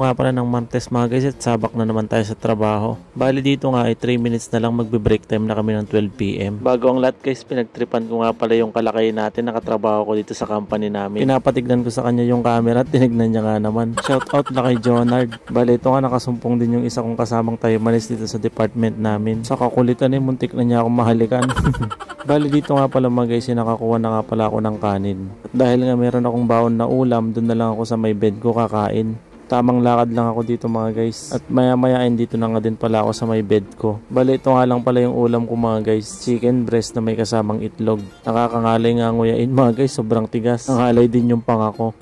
nga pala ng Martes mga guys at sabak na naman tayo sa trabaho. Bali dito nga ay 3 minutes na lang magbe-break time na kami ng 12 PM. Bago ang lahat guys, pinagtripan ko nga pala yung kalakay natin, nakatrabaho ko dito sa company namin. Pinapatignan ko sa kanya yung camera at tinignan niya nga naman. Shout out na kay Jonard. Bali ito nga nakasumpong din yung isa kong kasamang Taiwanese dito sa department namin. Sa kakulitan muntik na niya akong mahalikan. Bali dito nga pala mga guys, nakakuha na nga pala ako ng kanin. At dahil nga meron akong baon na ulam, doon na lang ako sa may bed ko kakain. Tamang lakad lang ako dito mga guys. At maya-mayain dito na nga din pala ako sa may bed ko. Bali ito nga lang pala yung ulam ko mga guys. Chicken breast na may kasamang itlog. Nakakangalay nga nguyain mga guys. Sobrang tigas. Nangalay din yung pangako.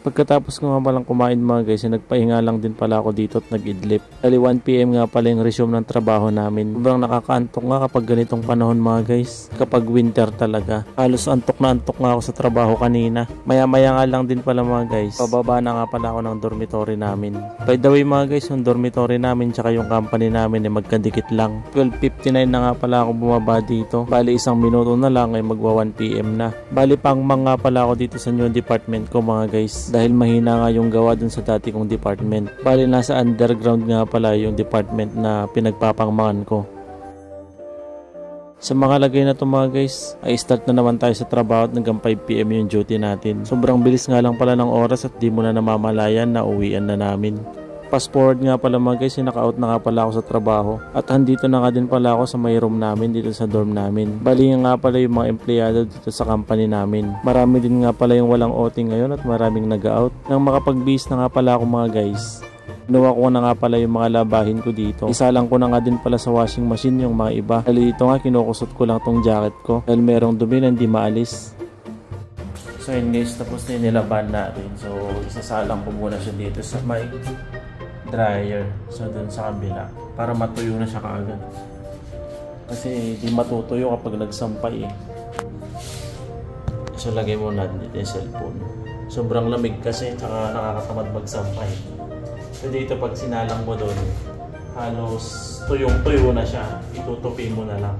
Pagkatapos ko nga palang kumain mga guys, nagpahinga lang din pala ako dito at nag-idlip. Dali 1 PM nga pala yung resume ng trabaho namin. Sobrang nakakaantok nga kapag ganitong panahon mga guys. Kapag winter talaga. Halos antok nga ako sa trabaho kanina. Maya-maya nga lang din pala mga guys. Pababa na nga pala ako ng dormitory namin. By the way mga guys, yung dormitory namin tsaka yung company namin ay magkadikit lang. 12:59 na nga pala ako bumaba dito. Bali 1 minuto na lang ay magwa 1 PM na. Bali pang mga pala ako dito sa new department ko mga guys. Dahil mahina nga yung gawa dun sa dati kong department. Bali nasa underground nga pala yung department na pinagpapangmangan ko. Sa mga lagay na to mga guys, ay start na naman tayo sa trabaho at hanggang 5 PM yung duty natin. Sobrang bilis nga lang pala ng oras at di mo na namamalayan na uwian na namin. Fast forward nga pala mga guys, naka-out na nga pala ako sa trabaho. At andito na nga din pala ako sa may room namin dito sa dorm namin. Bali nga pala yung mga empleyado dito sa company namin. Marami din nga pala yung walang OT ngayon at maraming nag-out. Nang makapag-bihis na nga pala ako mga guys, kinuha ko na nga pala yung mga labahin ko dito. Isalang ko na nga din pala sa washing machine yung mga iba. Dahil dito nga kinukusot ko lang tong jacket ko dahil merong dumi na hindi maalis. So yun guys, tapos na yung nilaban natin. So isasalang ko muna siya dito sa may dryer, so dun sa kabila para matuyo na siya kaagad kasi di matutuyo kapag nagsampay eh. So lagay mo na dito yung cellphone, sobrang lamig kasi tsaka nakakatamad magsampay. So dito pag sinalang mo dun halos tuyong tuyo na siya, itutupi mo na lang.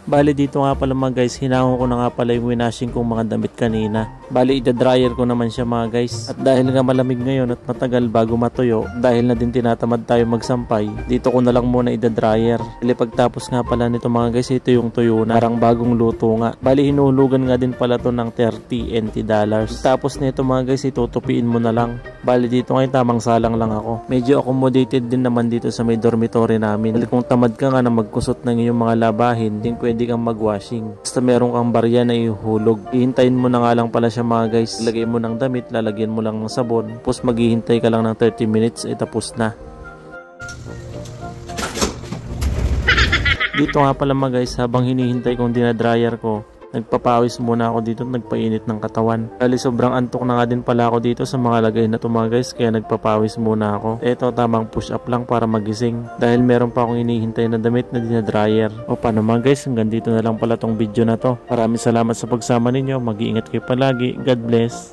Bali dito nga pala mga guys, hinahon ko na nga pala yung winashing kong mga damit kanina. Bali ida-dryer ko naman siya mga guys. At dahil nga malamig ngayon at matagal bago matuyo, dahil na din tinatamad tayo magsampay, dito ko na lang muna ida-dryer. Bali pagtapos nga pala nito mga guys, ito yung tuyo na, parang bagong luto nga. Bali hinuhulugan nga din pala to ng $30. Tapos nito mga guys, itutupiin mo na lang. Bali dito nga tamang salang lang ako. Medyo accommodated din naman dito sa may dormitory namin. Bali kung tamad ka nga na magkusot ng iyong mga labahin, din pwede kang mag-washing. Basta meron kang barya na ihulog. Ihintayin mo na nga lang pala siya mga guys. Lagay mo ng damit, lalagyan mo lang ng sabon. Tapos maghihintay ka lang ng 30 minutes, tapos na. Dito nga pala mga guys, habang hinihintay kong dinadryer ko, nagpapawis muna ako dito at nagpainit ng katawan. Dahil sobrang antok na nga din pala ako dito sa mga lagay na to mga guys, kaya nagpapawis muna ako. Ito tamang push up lang para magising. Dahil meron pa akong hinihintay na damit na dinadryer. O paano mga guys, hanggang dito na lang pala tong video na to. Maraming salamat sa pagsama ninyo. Mag-iingat kayo palagi. God bless.